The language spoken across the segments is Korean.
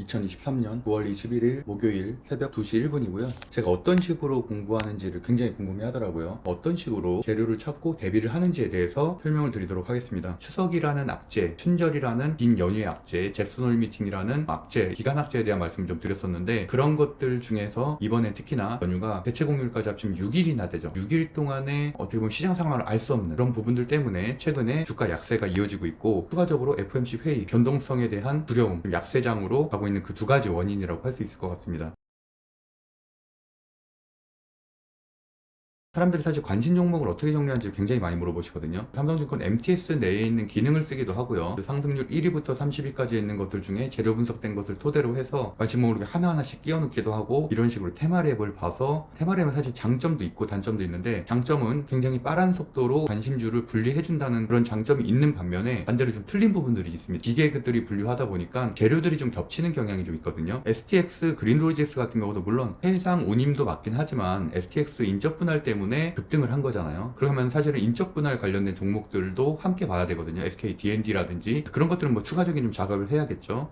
2023년 9월 21일 목요일 새벽 2시 1분이고요. 제가 어떤 식으로 공부하는지를 굉장히 궁금해 하더라고요. 어떤 식으로 재료를 찾고 대비를 하는지에 대해서 설명을 드리도록 하겠습니다. 추석이라는 악재, 춘절이라는 긴 연휴의 악재, 잭슨홀 미팅이라는 악재, 기간 악재에 대한 말씀을 좀 드렸었는데, 그런 것들 중에서 이번에 특히나 연휴가 대체 공휴일까지 합치면 6일이나 되죠. 6일 동안에 어떻게 보면 시장 상황을 알 수 없는 그런 부분들 때문에 최근에 주가 약세가 이어지고 있고, 추가적으로 FOMC 회의 변동성에 대한 두려움, 약세장으로 가고 있는 그 두 가지 원인이라고 할 수 있을 것 같습니다. 사람들이 사실 관심 종목을 어떻게 정리하는지 굉장히 많이 물어보시거든요. 삼성증권 MTS 내에 있는 기능을 쓰기도 하고요. 상승률 1위부터 30위까지 있는 것들 중에 재료 분석된 것을 토대로 해서 관심 종목을 하나하나씩 끼워 넣기도 하고, 이런 식으로 테마랩을 봐서, 테마랩은 사실 장점도 있고 단점도 있는데, 장점은 굉장히 빠른 속도로 관심주를 분리해준다는 그런 장점이 있는 반면에, 반대로 좀 틀린 부분들이 있습니다. 기계들이 분류하다 보니까 재료들이 좀 겹치는 경향이 좀 있거든요. STX, 그린로지스 같은 경우도 물론 해상 운임도 맞긴 하지만 STX 인적 분할 때문에 급등을 한 거잖아요. 그러면 사실은 인적 분할 관련된 종목들도 함께 봐야 되거든요. SK D&D라든지 그런 것들은 뭐 추가적인 좀 작업을 해야겠죠.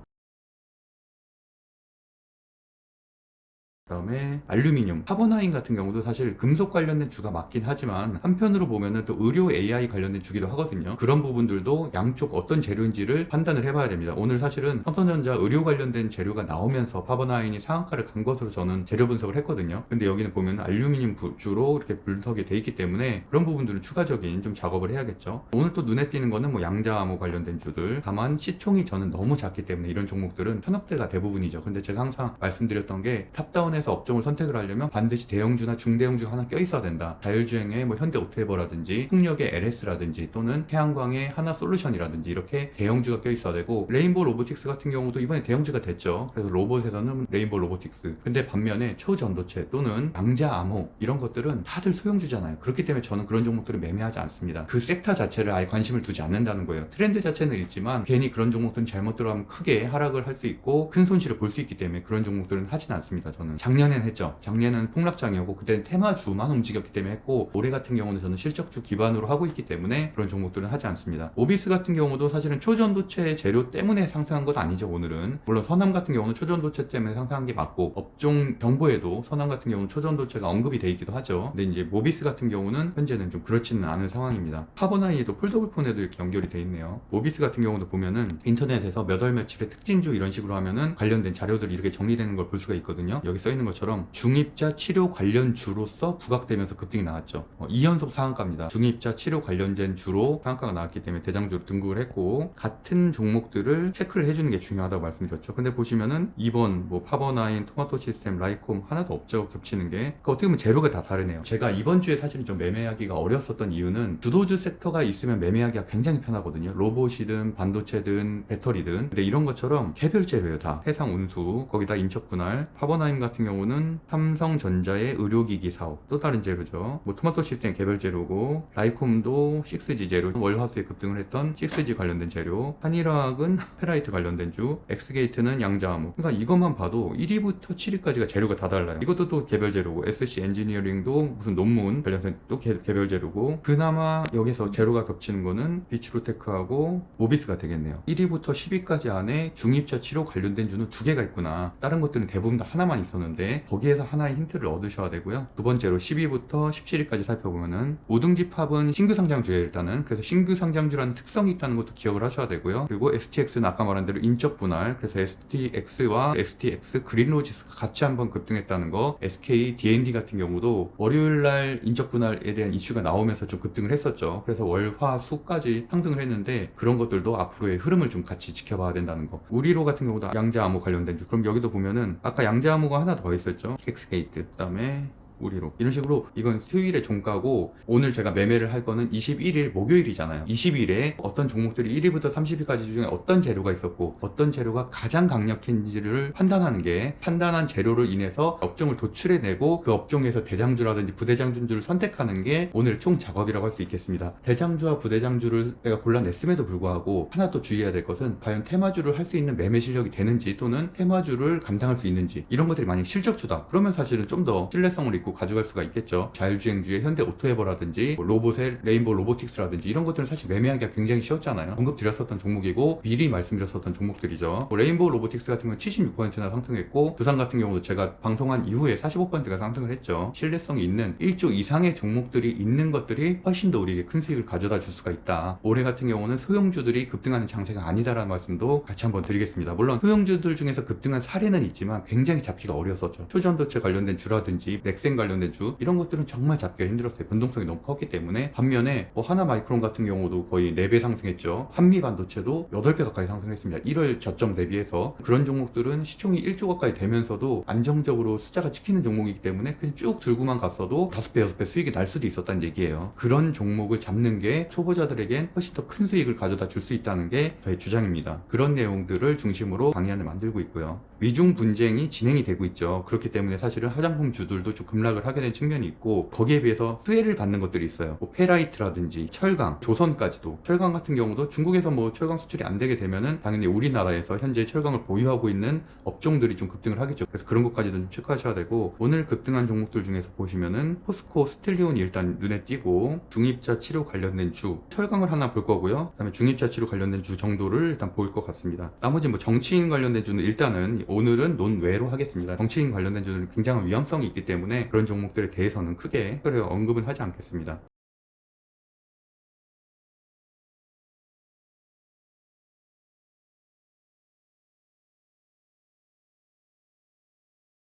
그다음에 알루미늄, 카보나인 같은 경우도 사실 금속 관련된 주가 맞긴 하지만, 한편으로 보면은 또 의료 AI 관련된 주기도 하거든요. 그런 부분들도 양쪽 어떤 재료인지를 판단을 해봐야 됩니다. 오늘 사실은 삼성전자 의료 관련된 재료가 나오면서 파버나인이 상한가를 간 것으로 저는 재료 분석을 했거든요. 근데 여기는 보면 알루미늄 주로 이렇게 분석이 돼 있기 때문에 그런 부분들은 추가적인 좀 작업을 해야겠죠. 오늘 또 눈에 띄는 거는 뭐 양자암호 관련된 주들, 다만 시총이 저는 너무 작기 때문에 이런 종목들은 천억대가 대부분이죠. 근데 제가 항상 말씀드렸던 게, 탑다운 에서 업종을 선택을 하려면 반드시 대형주나 중대형주 하나 껴있어야 된다. 자율주행의 뭐 현대오토에버라든지 풍력의 LS라든지 또는 태양광의 하나솔루션이라든지 이렇게 대형주가 껴있어야 되고, 레인보우 로보틱스 같은 경우도 이번에 대형주가 됐죠. 그래서 로봇에서는 레인보우 로보틱스. 근데 반면에 초전도체 또는 양자암호 이런 것들은 다들 소형주잖아요. 그렇기 때문에 저는 그런 종목들을 매매하지 않습니다. 그 섹터 자체를 아예 관심을 두지 않는다는 거예요. 트렌드 자체는 있지만 괜히 그런 종목들은 잘못 들어가면 크게 하락을 할 수 있고 큰 손실을 볼 수 있기 때문에 그런 종목들은 하진 않습니다. 저는 작년엔 했죠. 작년은 폭락장이었고 그때는 테마주만 움직였기 때문에 했고, 올해 같은 경우는 저는 실적주 기반으로 하고 있기 때문에 그런 종목들은 하지 않습니다. 오비스 같은 경우도 사실은 초전도체 재료 때문에 상승한 건 아니죠. 오늘은 물론 선암 같은 경우는 초전도체 때문에 상승한 게 맞고, 업종 정보에도 선암 같은 경우는 초전도체가 언급이 돼 있기도 하죠. 근데 이제 모비스 같은 경우는 현재는 좀 그렇지는 않은 상황입니다. 카보나이도 폴더블폰에도 이렇게 연결이 돼 있네요. 모비스 같은 경우도 보면은 인터넷에서 몇 월 며칠의 특징주 이런 식으로 하면은 관련된 자료들이 이렇게 정리되는 걸 볼 수가 있거든요. 여기 써 있는 것처럼 중입자 치료 관련 주로서 부각되면서 급등이 나왔죠. 2연속 상한가입니다. 중입자 치료 관련된 주로 상한가가 나왔기 때문에 대장주로 등극을 했고, 같은 종목들을 체크를 해주는 게 중요하다고 말씀드렸죠. 근데 보시면은 이번 뭐 파버나인, 토마토 시스템, 라이콤 하나도 없죠. 겹치는 게. 그러니까 어떻게 보면 재료가 다 다르네요. 제가 이번 주에 사실은 좀 매매하기가 어려웠었던 이유는, 주도주 섹터가 있으면 매매하기가 굉장히 편하거든요. 로봇이든 반도체든 배터리든. 근데 이런 것처럼 개별 재료예요. 다 해상 운수, 거기다 인적 분할. 파버나인 같은 경우는 삼성전자의 의료기기 사업, 또 다른 재료죠. 뭐 토마토 시스템 개별 재료고, 라이콤도 6G 재료, 월화수에 급등을 했던 6G 관련된 재료, 한일화학은 페라이트 관련된 주, 엑스게이트는 양자암호. 그러니까 이것만 봐도 1위부터 7위까지가 재료가 다 달라요. 이것도 또 개별 재료고, SC 엔지니어링도 무슨 논문 관련된 또 개별 재료고, 그나마 여기서 재료가 겹치는 거는 비츠로테크하고 모비스가 되겠네요. 1위부터 10위까지 안에 중입자 치료 관련된 주는 두 개가 있구나. 다른 것들은 대부분 다 하나만 있었는데 거기에서 하나의 힌트를 얻으셔야 되고요. 두 번째로 10위부터 17위까지 살펴보면은 5등지 팝은 신규 상장주예요. 일단은 그래서 신규 상장주라는 특성이 있다는 것도 기억을 하셔야 되고요. 그리고 STX는 아까 말한 대로 인적 분할, 그래서 STX와 STX 그린로지스가 같이 한번 급등했다는 거. SK D&D 같은 경우도 월요일날 인적 분할에 대한 이슈가 나오면서 좀 급등을 했었죠. 그래서 월화수까지 상승을 했는데, 그런 것들도 앞으로의 흐름을 좀 같이 지켜봐야 된다는 거. 우리로 같은 경우도 양자암호 관련된 주. 그럼 여기도 보면은 아까 양자암호가 하나 더 있었죠. 엑스게이트, 그 다음에 우리로, 이런 식으로. 이건 수요일의 종가고, 오늘 제가 매매를 할 거는 21일 목요일이잖아요. 20일에 어떤 종목들이 1위부터 30위까지 중에 어떤 재료가 있었고 어떤 재료가 가장 강력한지를 판단하는 게, 판단한 재료를 인해서 업종을 도출해내고 그 업종에서 대장주라든지 부대장주를 선택하는 게 오늘 총 작업이라고 할 수 있겠습니다. 대장주와 부대장주를 내가 골라냈음에도 불구하고 하나 또 주의해야 될 것은, 과연 테마주를 할 수 있는 매매 실력이 되는지, 또는 테마주를 감당할 수 있는지. 이런 것들이 만약 실적주다 그러면 사실은 좀 더 신뢰성을 있고 가져갈 수가 있겠죠. 자율주행주의 현대 오토에버라든지 뭐 로봇의 레인보우 로보틱스라든지 이런 것들은 사실 매매하기가 굉장히 쉬웠잖아요. 언급 드렸었던 종목이고 미리 말씀드렸었던 종목들이죠. 뭐 레인보우 로보틱스 같은 경우는 76%나 상승했고 두산 같은 경우도 제가 방송한 이후에 45%가 상승을 했죠. 신뢰성이 있는 1조 이상의 종목들이 있는 것들이 훨씬 더 우리에게 큰 수익을 가져다 줄 수가 있다. 올해 같은 경우는 소형주들이 급등하는 장세가 아니다라는 말씀도 같이 한번 드리겠습니다. 물론 소형주들 중에서 급등한 사례는 있지만 굉장히 잡기가 어려웠었죠. 초전도체 관련된 주라든지 넥센 관련된 주 이런 것들은 정말 잡기가 힘들었어요. 변동성이 너무 컸기 때문에. 반면에 뭐 하나마이크론 같은 경우도 거의 4배 상승했죠. 한미반도체도 8배 가까이 상승했습니다. 1월 저점 대비해서. 그런 종목들은 시총이 1조 가까이 되면서도 안정적으로 숫자가 찍히는 종목이기 때문에 그냥 쭉 들고만 갔어도 5배, 6배 수익이 날 수도 있었다는 얘기예요. 그런 종목을 잡는 게 초보자들에겐 훨씬 더 큰 수익을 가져다 줄 수 있다는 게 저의 주장입니다. 그런 내용들을 중심으로 강의안을 만들고 있고요. 미중 분쟁이 진행이 되고 있죠. 그렇기 때문에 사실은 화장품 주들도 좀 급락을 하게 된 측면이 있고 거기에 비해서 수혜를 받는 것들이 있어요. 뭐 페라이트라든지 철강, 조선까지도. 철강 같은 경우도 중국에서 뭐 철강 수출이 안 되게 되면은 당연히 우리나라에서 현재 철강을 보유하고 있는 업종들이 좀 급등을 하겠죠. 그래서 그런 것까지도 좀 체크하셔야 되고 오늘 급등한 종목들 중에서 보시면은 포스코 스틸리온이 일단 눈에 띄고 중입자 치료 관련된 주, 철강을 하나 볼 거고요. 그다음에 중입자 치료 관련된 주 정도를 일단 볼 것 같습니다. 나머지 뭐 정치인 관련된 주는 일단은 오늘은 논외로 하겠습니다. 정치인 관련된 주는 굉장한 위험성이 있기 때문에 그런 종목들에 대해서는 크게 언급은 하지 않겠습니다.